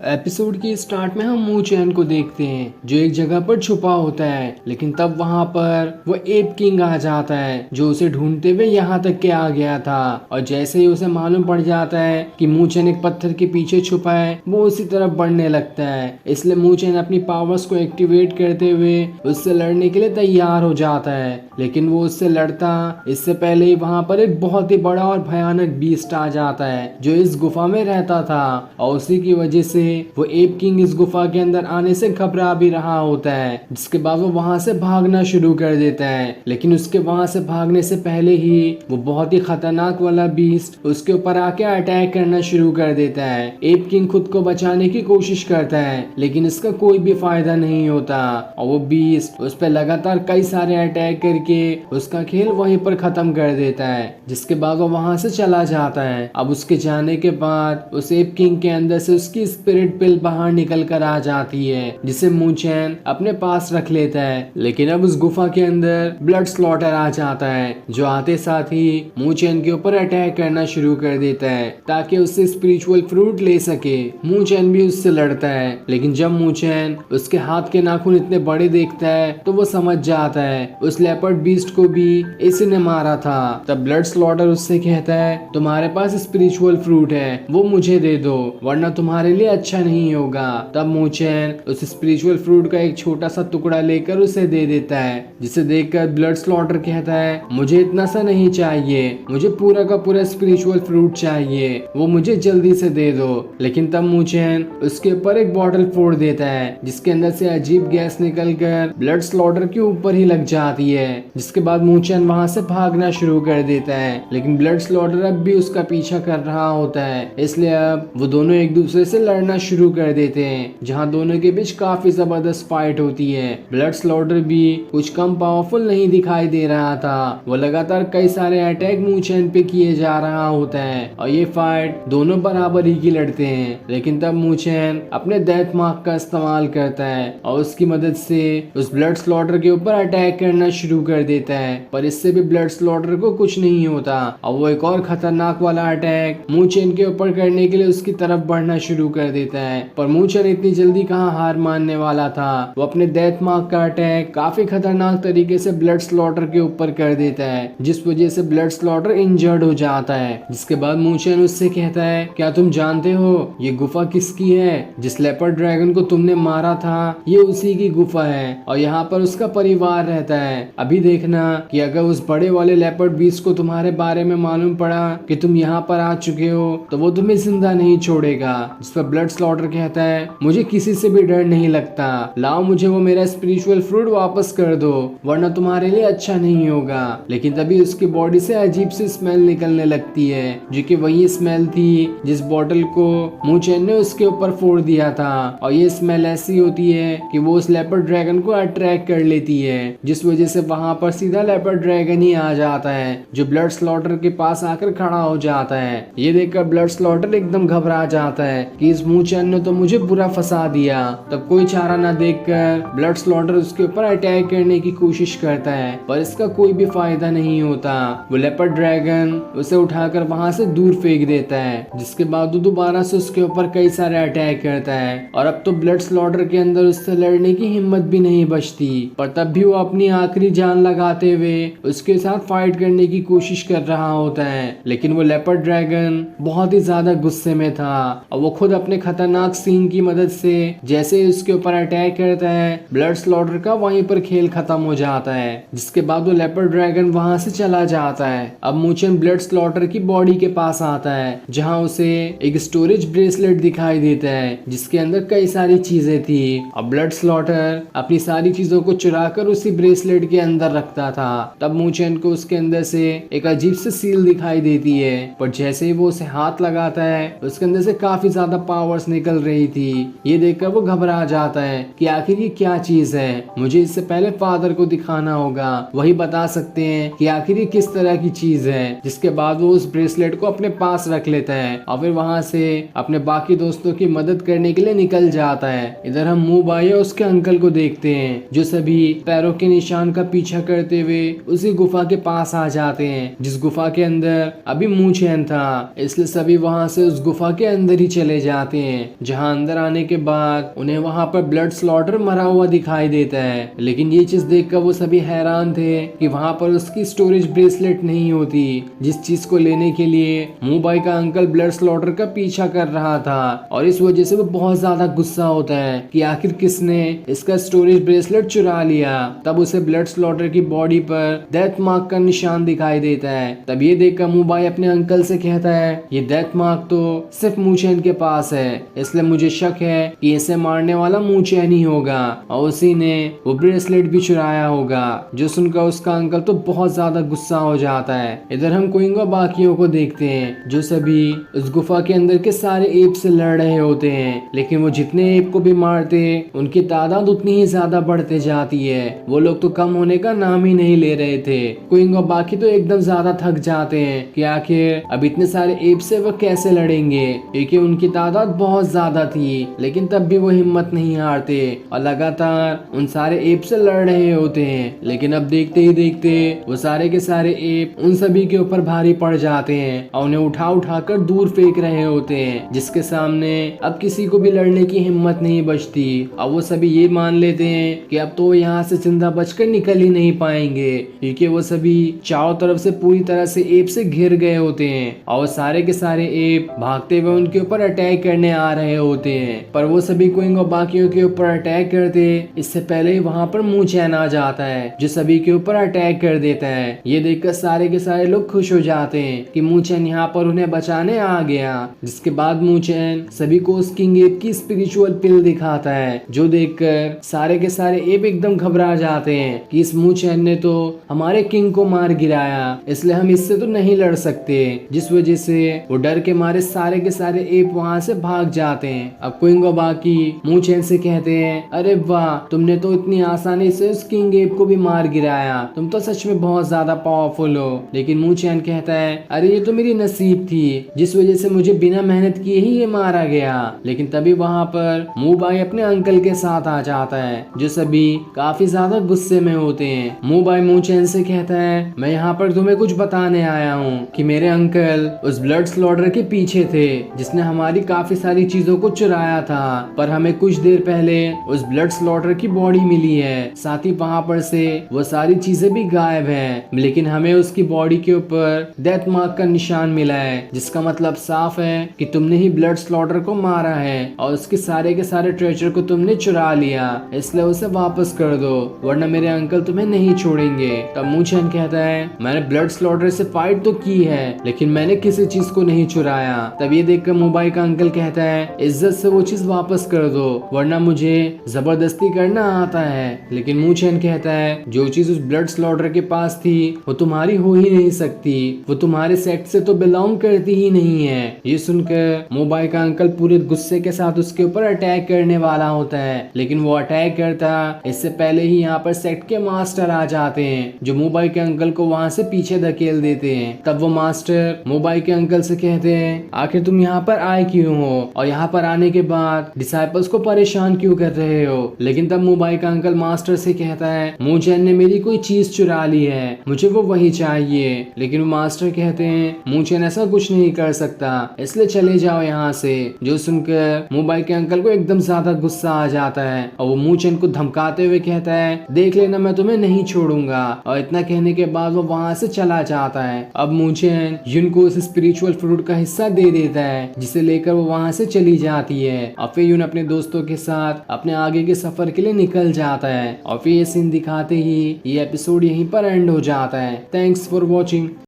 Episode के start में हम मू चैन को देखते हैं जो एक जगह पर छुपा होता है, लेकिन तब वहाँ पर वो एप किंग आ जाता है जो उसे ढूंढते हुए यहाँ तक के आ गया था। और जैसे ही उसे मालूम पड़ जाता है कि मू चैन एक पत्थर के पीछे छुपा है, वो उसी तरफ बढ़ने लगता है। इसलिए मू चैन अपनी पावर्स को एक्टिवेट करते हुए उससे लड़ने के लिए तैयार हो जाता है, लेकिन वो उससे लड़ता इससे पहले ही वहाँ पर एक बहुत ही बड़ा और भयानक बीस्ट आ जाता है जो इस गुफा में रहता था। और उसी की वजह से वो एप किंग इस गुफा के अंदर आने से घबरा भी रहा होता है, जिसके बाद वो वहां से भागना शुरू कर देता है। लेकिन उसके वहां से भागने से पहले ही वो बहुत ही खतरनाक वाला बीस्ट उसके ऊपर आके अटैक करना शुरू कर देता है। एप किंग खुद को बचाने की कोशिश करता है, लेकिन इसका कोई भी फायदा नहीं होता और वो बीस्ट उस पर लगातार कई सारे अटैक करके उसका खेल वहीं पर खत्म कर देता है, जिसके बाद वो वहां से चला जाता है। अब उसके जाने के बाद उस एप किंग के अंदर से उसकी स्पिरिट पिल बाहर निकल कर आ जाती है, जिसे मू चैन अपने पास रख लेता है। लेकिन अब उस गुफा के अंदर ब्लड स्लॉटर आ जाता है जो आते साथ ही मू चैन के ऊपर अटैक करना शुरू कर देता है ताकि उससे स्पिरिचुअल फ्रूट ले सके। मू चैन भी उससे लड़ता है, लेकिन जब मू चैन उसके हाथ के नाखून इतने बड़े देखता है तो वो समझ जाता है उस लेपर्ड बीस्ट को भी इसी ने मारा था। तब ब्लड स्लॉटर उससे कहता है तुम्हारे पास स्पिरिचुअल फ्रूट है, वो मुझे दे दो वरना तुम्हारे लिए अच्छा नहीं होगा। तब मू चैन उस स्पिरिचुअल फ्रूट का एक छोटा सा टुकड़ा लेकर उसे दे देता है, जिसे देखकर ब्लड स्लॉटर कहता है मुझे इतना सा नहीं चाहिए, मुझे पूरा का पूरा स्पिरिचुअल फ्रूट चाहिए, वो मुझे जल्दी से दे दो। लेकिन तब मू चैन उसके ऊपर एक बॉटल फोड़ देता है जिसके अंदर से अजीब गैस निकलकर ब्लड स्लॉटर के ऊपर ही लग जाती है, जिसके बाद मू चैन वहां से भागना शुरू कर देता है। लेकिन ब्लड स्लॉटर अब भी उसका पीछा कर रहा होता है, इसलिए अब वो दोनों एक दूसरे से लड़ना शुरू कर देते हैं, जहां दोनों के बीच काफी जबरदस्त फाइट होती है। ब्लड स्लॉटर भी कुछ कम पावरफुल नहीं दिखाई दे रहा था, वो लगातार कई सारे अटैक मू चैन पे किए जा रहा होता है और ये फाइट दोनों बराबरी की लड़ते हैं। लेकिन तब मू चैन अपने डेथ मार्क का इस्तेमाल करता है और उसकी मदद से उस ब्लड स्लॉटर के ऊपर अटैक करना शुरू कर देता है, पर इससे भी ब्लड स्लॉटर को कुछ नहीं होता और वो एक और खतरनाक वाला अटैक मू चैन के ऊपर करने के लिए उसकी तरफ बढ़ना शुरू कर देता है। पर मू चैन इतनी जल्दी कहाँ हार मानने वाला था, वो अपने डेथ मार्क का अटैक काफी खतरनाक तरीके से ब्लड स्लॉटर के ऊपर कर देता है, जिस वजह से ब्लड स्लॉटर इंजर्ड हो जाता है। जिसके बाद मू चैन उससे कहता है क्या तुम जानते हो ये गुफा किसकी है? जिस लेपर्ड ड्रैगन को तुमने मारा था ये उसी की गुफा है और यहाँ पर उसका परिवार रहता है। अभी देखना कि अगर उस बड़े वाले लेपर्ड बीस्ट को तुम्हारे बारे में मालूम पड़ा कि तुम यहाँ पर आ चुके हो तो वो तुम्हें जिंदा नहीं छोड़ेगा। जिस पर ब्लड स्लॉटर कहता है मुझे किसी से भी डर नहीं लगता, लाओ मुझे वो मेरा स्पिरिचुअल फ्रूट वापस कर दो वरना तुम्हारे लिए अच्छा नहीं होगा। लेकिन तभी उसकी बॉडी से अजीब सी स्मेल निकलने लगती है जो कि वही स्मेल थी जिस बॉटल को मू चैन ने उसके ऊपर फोड़ दिया था। और ये स्मेल ऐसी होती है कि वो उस लेपर्ड ड्रैगन को अट्रैक्ट कर लेती है, जिस वजह से वहां पर सीधा लेपर्ड ड्रैगन ही आ जाता है जो ब्लड स्लॉटर के पास आकर खड़ा हो जाता है। ये देखकर ब्लड स्लॉटर एकदम घबरा जाता है कि इस मू चैन ने तो मुझे बुरा फंसा दिया। तब कोई चारा ना देखकर ब्लड स्लॉटर उसके ऊपर अटैक करने की कोशिश करता है, पर इसका कोई भी फायदा नहीं होता। वो लेपर्ड ड्रैगन उसे उठाकर वहां से दूर फेंक देता है, जिसके बाद वो दोबारा से उसके ऊपर कई सारे अटैक करता है और अब तो ब्लड स्लॉटर के अंदर उससे लड़ने की हिम्मत भी नहीं बचती। पर तब भी वो अपनी आखिरी जान लगाते हुए उसके साथ फाइट करने की कोशिश कर रहा होता है। लेकिन वो लेपर्ड ड्रैगन बहुत ही ज्यादा गुस्से में था और वो खुद अपने खतरनाक सींग की मदद से जैसे ही उसके ऊपर अटैक करता है ब्लड स्लॉटर का वहीं पर खेल खत्म हो जाता है। जिसके बाद वो लेपर्ड ड्रैगन वहां से चला जाता है। अब मू चैन ब्लड स्लॉटर की बॉडी के पास आता है जहां उसे एक स्टोरेज ब्रेसलेट दिखाई देता है जिसके अंदर कई सारी चीजें थी। अब ब्लड स्लॉटर अपनी सारी चीजों को चुराकर उसी ब्रेसलेट के अंदर रखता था। तब मू चैन को उसके अंदर से एक अजीब सी सील दिखाई देती है, पर जैसे ही वो उसे हाथ लगाता है उसके अंदर से काफी ज्यादा पावर्स निकल रही थी। ये देखकर वो घबरा जाता है कि आखिर ये क्या चीज है, मुझे इससे पहले फादर को दिखाना होगा, वही बता सकते हैं कि आखिर ये किस तरह की चीज है। जिसके बाद वो उस ब्रेसलेट को अपने पास रख लेता है और फिर वहां से अपने बाकी दोस्तों की मदद करने के लिए निकल जाता है। इधर हम मू बाई और उसके अंकल को देखते हैं जो सभी पैरों के निशान का पीछा करते हुए उसी गुफा के पास आ जाते हैं जिस गुफा के अंदर अभी मू चैन था, इसलिए सभी वहां से उस गुफा के अंदर ही चले जाते हैं। हैं, जहाँ अंदर आने के बाद उन्हें वहाँ पर ब्लड स्लॉटर मरा हुआ दिखाई देता है। लेकिन ये चीज देखकर वो सभी हैरान थे कि वहाँ पर उसकी स्टोरेज ब्रेसलेट नहीं होती, जिस चीज को लेने के लिए मूबाई का अंकल ब्लड स्लॉटर का पीछा कर रहा था। और इस वजह से वो बहुत ज्यादा गुस्सा होता है कि आखिर किसने इसका स्टोरेज ब्रेसलेट चुरा लिया। तब उसे ब्लड स्लॉटर की बॉडी पर डेथ मार्क का निशान दिखाई देता है। तब ये देखकर मूबाई अपने अंकल से कहता है, ये डेथ मार्क तो सिर्फ मूचेन के पास है, इसलिए मुझे शक है कि इसे मारने वाला मूचेन ही होगा और उसी ने वो ब्रेसलेट भी चुराया होगा। जो सुनकर उसका अंकल तो बहुत ज्यादा गुस्सा हो जाता है। इधर हम क्विंग और बाकियों को देखते हैं, जो सभी उस गुफा के अंदर के सारे एप से लड़ रहे होते हैं। लेकिन वो जितने एप को भी मारते उनकी तादाद उतनी ही ज्यादा बढ़ते जाती है। वो लोग तो कम होने का नाम ही नहीं ले रहे थे। क्विंग और बाकी तो एकदम ज्यादा थक जाते हैं कि आखिर अब इतने सारे एप से वो कैसे लड़ेंगे, क्योंकि उनकी तादाद बहुत ज्यादा थी। लेकिन तब भी वो हिम्मत नहीं हारते और लगातार उन सारे एप से लड़ रहे होते हैं। लेकिन अब देखते ही देखते वो सारे के सारे एप उन सभी के ऊपर भारी पड़ जाते हैं और उन्हें उठा उठा कर दूर फेंक रहे होते हैं, जिसके सामने अब किसी को भी लड़ने की हिम्मत नहीं बचती। और वो सभी ये मान लेते हैं कि अब तो यहाँ से जिंदा बचकर निकल ही नहीं पाएंगे, क्योंकि वो सभी चारों तरफ से पूरी तरह से एप से घिर गए होते हैं और सारे के सारे एप भागते हुए उनके ऊपर अटैक करने आ रहे होते हैं। पर वो सभी क्विंग और बाकियों के ऊपर अटैक करते इससे पहले ही वहाँ पर मूचेन आ जाता है, जो सभी के ऊपर अटैक कर देता है। ये देखकर सारे के सारे लोग खुश हो जाते हैं कि मूचेन यहाँ पर उन्हें बचाने आ गया। जिसके बाद मूचेन सभी को उस किंग एप की स्पिरिचुअल पिल दिखाता है, जो देखकर सारे के सारे एप एकदम घबरा जाते हैं कि इस मूचेन ने तो हमारे किंग को मार गिराया, इसलिए हम इससे तो नहीं लड़ सकते। जिस वजह से वो डर के मारे सारे के सारे एप वहाँ से भाग जाते हैं। अब क्विंग और बाकी मूचेन से कहते हैं, अरे वाह, तुमने तो इतनी आसानी से उस किंग एप को भी मार गिराया, तुम तो सच में बहुत ज्यादा पावरफुल हो। लेकिन मूचेन कहता है, अरे ये तो मेरी नसीब थी, जिस वजह से मुझे बिना मेहनत किए ही ये मारा गया। लेकिन तभी वहाँ पर मूबाई अपने अंकल के साथ आ जाता है, जो सभी काफी ज्यादा गुस्से में होते हैं। मूबाई मूचेन से कहता है, मैं यहाँ पर तुम्हें कुछ बताने आया हूँ कि मेरे अंकल उस ब्लड स्लॉटर के पीछे थे, जिसने हमारी काफी सारी चीजों को चुराया था। पर हमें कुछ देर पहले उस ब्लड स्लॉटर की बॉडी मिली है, साथ ही वहाँ पर से वो सारी चीजें भी गायब हैं। लेकिन हमें उसकी बॉडी के ऊपर डेथ मार्क का निशान मिला है, जिसका मतलब साफ है कि तुमने ही ब्लड स्लॉटर को मारा है और उसके सारे के सारे ट्रेजर को तुमने चुरा लिया, इसलिए उसे वापस कर दो, वरना मेरे अंकल तुम्हें नहीं छोड़ेंगे। तब मूचेन कहता है, मैंने ब्लड स्लॉटर से फाइट तो की है, लेकिन मैंने किसी चीज को नहीं चुराया। तब ये देखकर मूबाई का अंकल कहता है, इज्जत से वो चीज वापस कर दो, वरना मुझे जबरदस्ती करना आता है। लेकिन मूचेन कहता है, जो चीज उस ब्लड स्लॉटर के पास थी वो तुम्हारी हो ही नहीं सकती, वो तुम्हारे सेक्ट से तो बिलोंग करती ही नहीं है। ये सुनकर मूबाई का अंकल पूरे गुस्से के साथ उसके ऊपर अटैक करने वाला होता है, लेकिन वो अटैक करता इससे पहले ही यहाँ पर सेक्ट के मास्टर आ जाते हैं, जो मूबाई के अंकल को वहाँ से पीछे धकेल देते हैं। तब वो मास्टर मूबाई के अंकल से कहते हैं, आखिर तुम यहाँ पर आए क्यों हो और यहाँ पर आने के बाद डिसाइपल्स को परेशान क्यों कर रहे हो। लेकिन तब मूबाई का अंकल मास्टर से कहता है, मूचेन ने मेरी कोई चीज चुरा ली है, मुझे वो वही चाहिए। लेकिन वो मास्टर कहते हैं, मूचेन ऐसा कुछ नहीं कर सकता, इसलिए चले जाओ यहाँ से। जो सुनकर मूबाई के अंकल को एकदम ज्यादा गुस्सा आ जाता है और वो मूचेन को धमकाते हुए कहता है, देख लेना मैं तुम्हें नहीं छोड़ूंगा। और इतना कहने के बाद वो वहाँ से चला जाता है। अब मूचेन युन को उस स्पिरिचुअल फ्रूट का हिस्सा दे देता है, जिसे लेकर वो वहाँ से चली जाती है। और फिर युन अपने दोस्तों के साथ अपने आगे के सफर के लिए निकल जाता है। और फिर ये सीन दिखाते ही ये एपिसोड यहीं पर एंड हो जाता है। Thanks for watching.